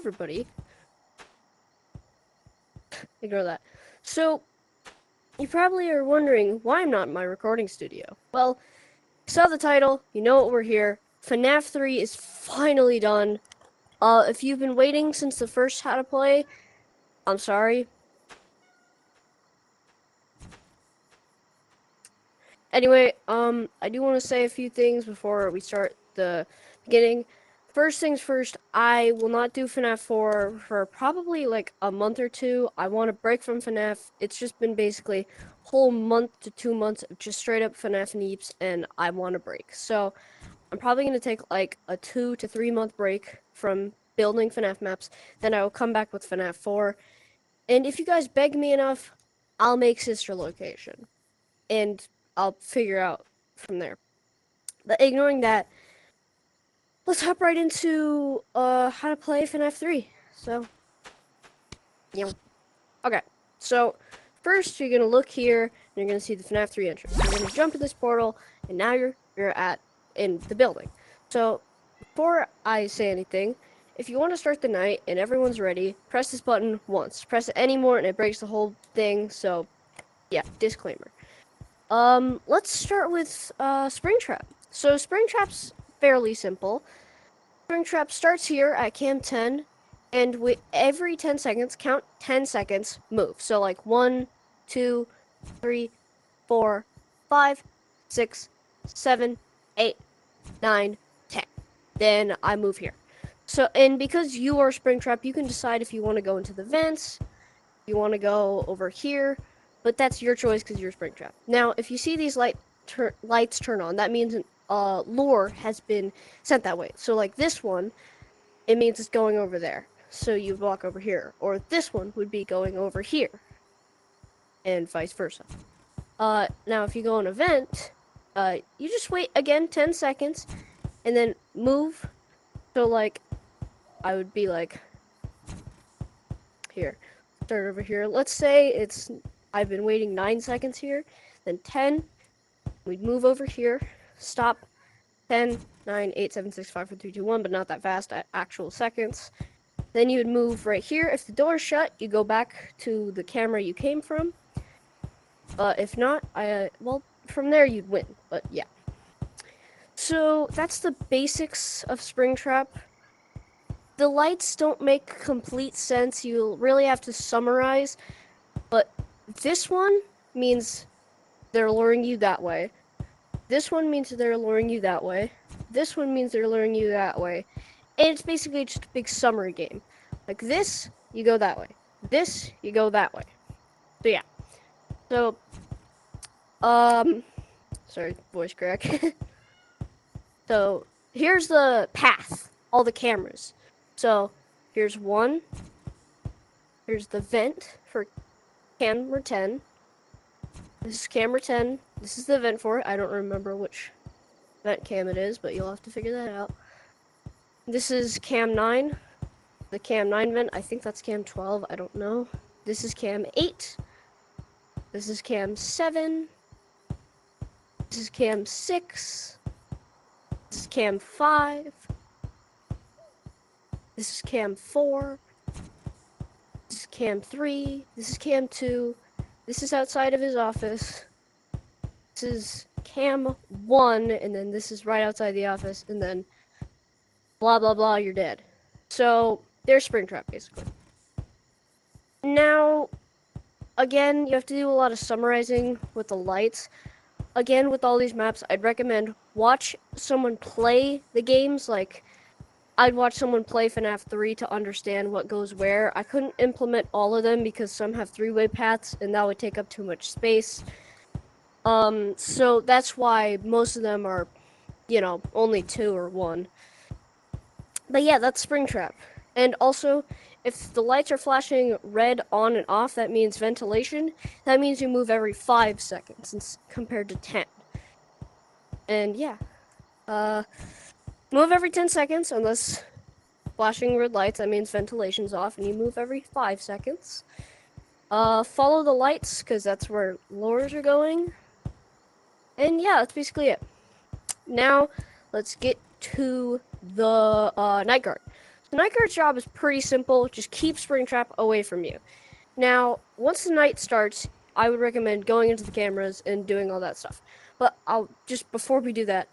everybody. Ignore that. So, you probably are wondering why I'm not in my recording studio. Well, you saw the title, you know what we're here. FNAF 3 is finally done. If you've been waiting since the first How to Play, I'm sorry. Anyway, I do want to say a few things before we start the beginning. First things first, I will not do FNAF 4 for probably like a month or two. I want to break from FNAF. It's just been basically a whole month to 2 months of just straight up FNAF and yeeps, and I want to break. So, I'm probably going to take like a 2 to 3 month break from building FNAF maps. Then I will come back with FNAF 4. And if you guys beg me enough, I'll make sister location. And I'll figure out from there. But ignoring that, let's hop right into how to play FNAF 3. So, yeah. Okay. So, first you're gonna look here and you're gonna see the FNAF 3 entrance. You're gonna jump to this portal and now you're in the building. So, before I say anything, if you want to start the night and everyone's ready, press this button once. Press it any more and it breaks the whole thing. So, yeah, disclaimer. Let's start with Springtrap. So Springtrap's fairly simple. Springtrap starts here at cam 10, and with every 10 seconds, count 10 seconds, move. So like 1, 2, 3, 4, 5, 6, 7, 8, 9, 10. Then I move here. So, and because you are Springtrap, you can decide if you want to go into the vents, you want to go over here, but that's your choice because you're Springtrap. Now, if you see these lights turn on, that means lure has been sent that way. So like this one, it means it's going over there. So you walk over here. Or this one would be going over here. And vice versa. Now if you go on a vent, you just wait again 10 seconds and then move. So like, I would be like, here. Start over here. Let's say I've been waiting 9 seconds here, then 10, we'd move over here, stop, 10, 9, 8, 7, 6, 5, 4, 3, 2, 1, but not that fast at actual seconds. Then you would move right here. If the door's shut, you go back to the camera you came from. If not, well, from there you'd win, but yeah. So that's the basics of Springtrap. The lights don't make complete sense. You'll really have to summarize. But this one means they're luring you that way. This one means they're luring you that way. This one means they're luring you that way. And it's basically just a big summary game. Like this, you go that way. This, you go that way. So yeah. So, sorry, voice crack. So, here's the path. All the cameras. So, here's one. Here's the vent for camera 10. This is camera 10. This is the vent for it. I don't remember which vent cam it is, but you'll have to figure that out. This is cam 9. The cam 9 vent. I think that's cam 12. I don't know. This is cam 8. This is cam 7. This is cam 6. This is cam 5. This is cam 4. This is cam 3. This is cam 2. This is outside of his office. This is cam 1, and then this is right outside the office, and then blah blah blah, you're dead. So there's Springtrap basically. Now, again, you have to do a lot of summarizing with the lights. Again, with all these maps, I'd recommend watch someone play the games. Like, I'd watch someone play FNAF 3 to understand what goes where. I couldn't implement all of them because some have three-way paths, and that would take up too much space. So that's why most of them are, only 2 or 1. But yeah, that's Springtrap. And also, if the lights are flashing red on and off, that means ventilation. That means you move every 5 seconds compared to 10. And yeah. Move every 10 seconds, unless flashing red lights, that means ventilation's off, and you move every 5 seconds. Follow the lights, because that's where lures are going. And yeah, that's basically it. Now, let's get to the night guard. The night guard's job is pretty simple. Just keep Springtrap away from you. Now, once the night starts, I would recommend going into the cameras and doing all that stuff. But before we do that,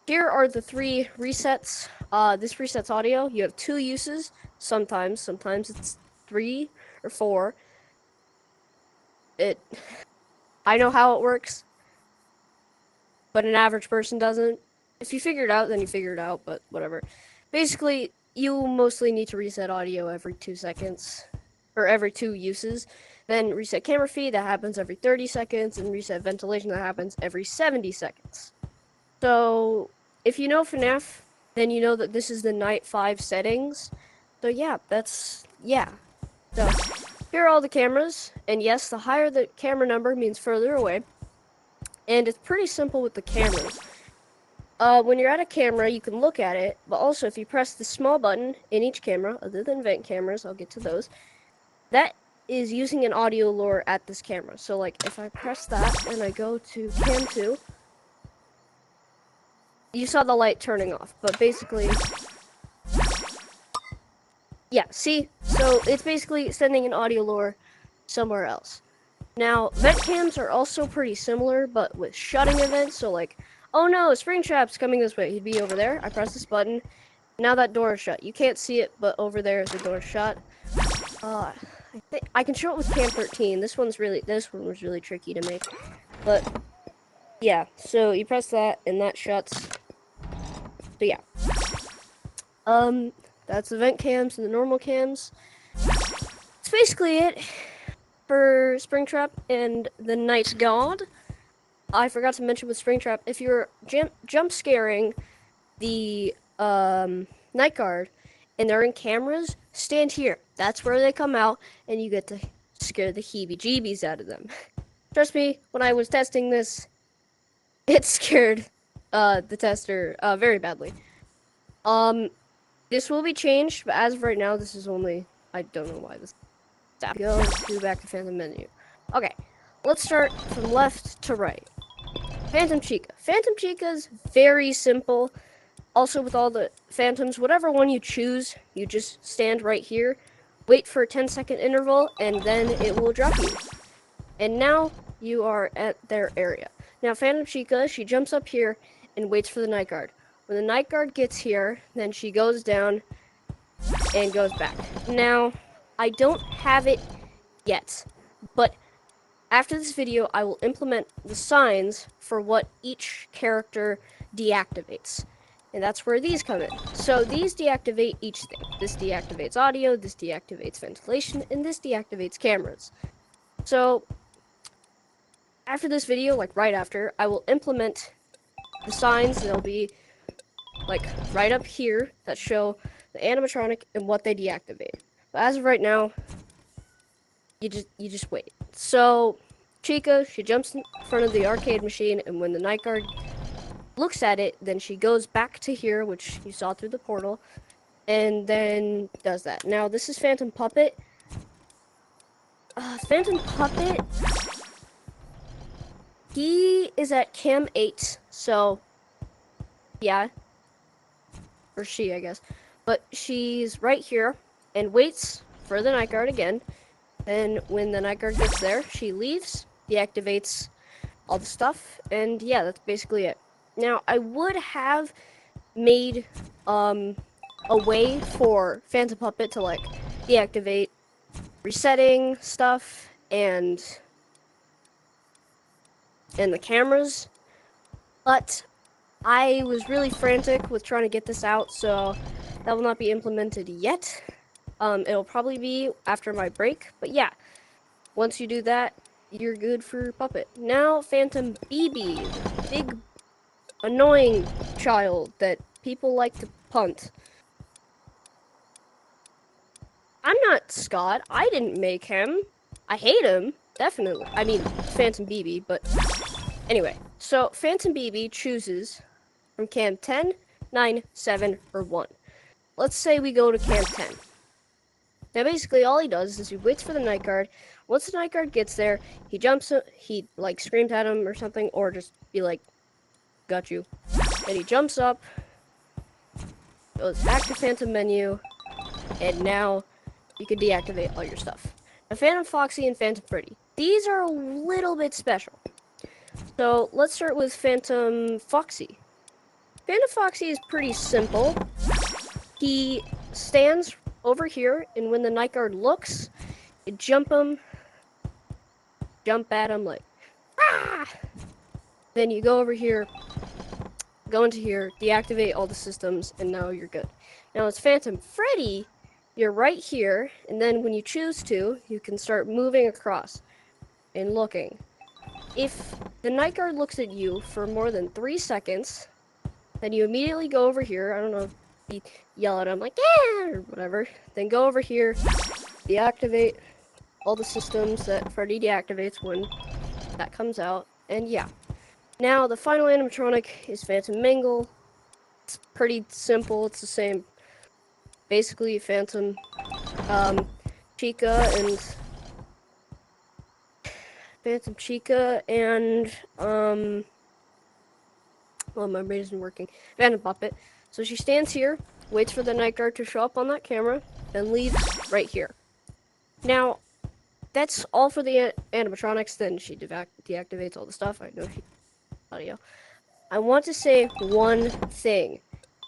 here are the 3 resets. This resets audio. You have 2 uses. Sometimes it's 3 or 4. I know how it works, but an average person doesn't. If you figure it out, then you figure it out, but whatever. Basically, you mostly need to reset audio every 2 seconds, or every 2 uses. Then reset camera feed, that happens every 30 seconds, and reset ventilation, that happens every 70 seconds. So, if you know FNAF, then you know that this is the night 5 settings. So yeah, So, here are all the cameras, and yes, the higher the camera number means further away. And it's pretty simple with the cameras. When you're at a camera, you can look at it, but also if you press the small button in each camera, other than vent cameras, I'll get to those, that is using an audio lure at this camera. So like, if I press that and I go to cam 2, you saw the light turning off, but basically, yeah, see? So it's basically sending an audio lure somewhere else. Now, vent cams are also pretty similar, but with shutting events, so like, oh no, Springtrap's coming this way. He'd be over there. I press this button. Now that door is shut. You can't see it, but over there is the door shut. I think I can show it with cam 13. This one was really tricky to make. But yeah, so you press that and that shuts. So yeah. That's the vent cams and the normal cams. That's basically it for Springtrap and the Night God. I forgot to mention with Springtrap, if you're jump scaring the Night Guard and they're in cameras, stand here. That's where they come out, and you get to scare the heebie-jeebies out of them. Trust me, when I was testing this, it scared the tester very badly. This will be changed, but as of right now, this is only, I don't know why this go to back to Phantom menu. Okay, let's start from left to right. Phantom Chica. Phantom Chica's very simple. Also with all the phantoms, whatever one you choose, you just stand right here, wait for a 10-second interval, and then it will drop you. And now you are at their area. Now Phantom Chica, she jumps up here and waits for the Night Guard. When the Night Guard gets here, then she goes down and goes back. Now, I don't have it yet, but after this video, I will implement the signs for what each character deactivates. And that's where these come in. So these deactivate each thing. This deactivates audio, this deactivates ventilation, and this deactivates cameras. So after this video, like right after, I will implement the signs. They'll be like right up here that show the animatronic and what they deactivate. But as of right now, you just wait. So Chica, she jumps in front of the arcade machine, and when the Night Guard looks at it, then she goes back to here, which you saw through the portal, and then does that. Now this is Phantom Puppet. Phantom Puppet, he is at cam 8, so yeah, or she, I guess, but she's right here and waits for the Night Guard again. Then when the Night Guard gets there, she leaves, deactivates all the stuff, and yeah, that's basically it. Now, I would have made a way for Phantom Puppet to like deactivate resetting stuff and the cameras, but I was really frantic with trying to get this out, so that will not be implemented yet. It'll probably be after my break, but yeah, once you do that, you're good for Puppet. Now, Phantom BB, the big annoying child that people like to punt. I'm not Scott. I didn't make him. I hate him, definitely. I mean, Phantom BB, but anyway. So, Phantom BB chooses from cam 10, 9, 7, or 1. Let's say we go to cam 10. Now, basically, all he does is he waits for the Night Guard. Once the Night Guard gets there, he jumps, he, like, screams at him or something, or just be like, got you. Then he jumps up, goes back to Phantom menu, And now you can deactivate all your stuff. Now, Phantom Foxy and Phantom Freddy. These are a little bit special. So let's start with Phantom Foxy. Phantom Foxy is pretty simple. He stands over here, and when the night guard looks, you jump at him like, ah! Then you go over here, go into here, deactivate all the systems, and now you're good. Now it's Phantom Freddy, you're right here, and then when you choose to, you can start moving across and looking. If the night guard looks at you for more than 3 seconds, then you immediately go over here. I don't know if you yell at him like, yeah, or whatever. Then go over here, deactivate all the systems that Freddy deactivates when that comes out, and yeah. Now, the final animatronic is Phantom Mangle. It's pretty simple. It's the same. Basically, Phantom Chica and well, my brain isn't working. Phantom Puppet. So she stands here, waits for the night guard to show up on that camera, and leaves right here. Now, that's all for the animatronics. Then she deactivates all the stuff. I know she audio. I want to say one thing.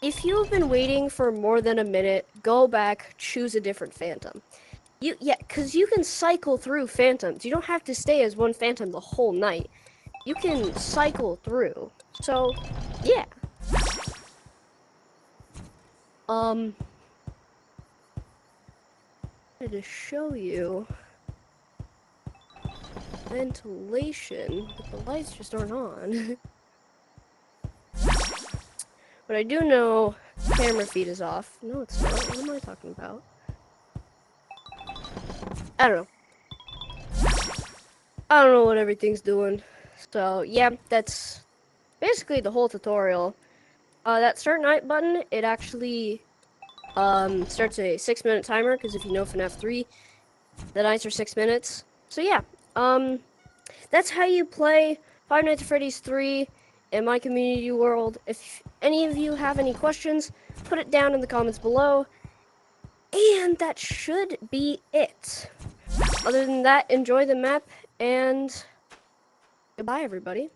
If you have been waiting for more than a minute, go back, choose a different Phantom. Because you can cycle through Phantoms. You don't have to stay as one Phantom the whole night. You can cycle through. So, yeah. I wanted to show you ventilation, but the lights just aren't on. But I do know camera feed is off. No, it's not. What am I talking about? I don't know. I don't know what everything's doing. So, yeah, that's basically the whole tutorial. That start night button, it actually starts a 6-minute timer, because if you know FNAF 3, the nights are 6 minutes. So, yeah, that's how you play Five Nights at Freddy's 3 in my community world. If any of you have any questions, put it down in the comments below. And that should be it. Other than that, enjoy the map, and goodbye, everybody.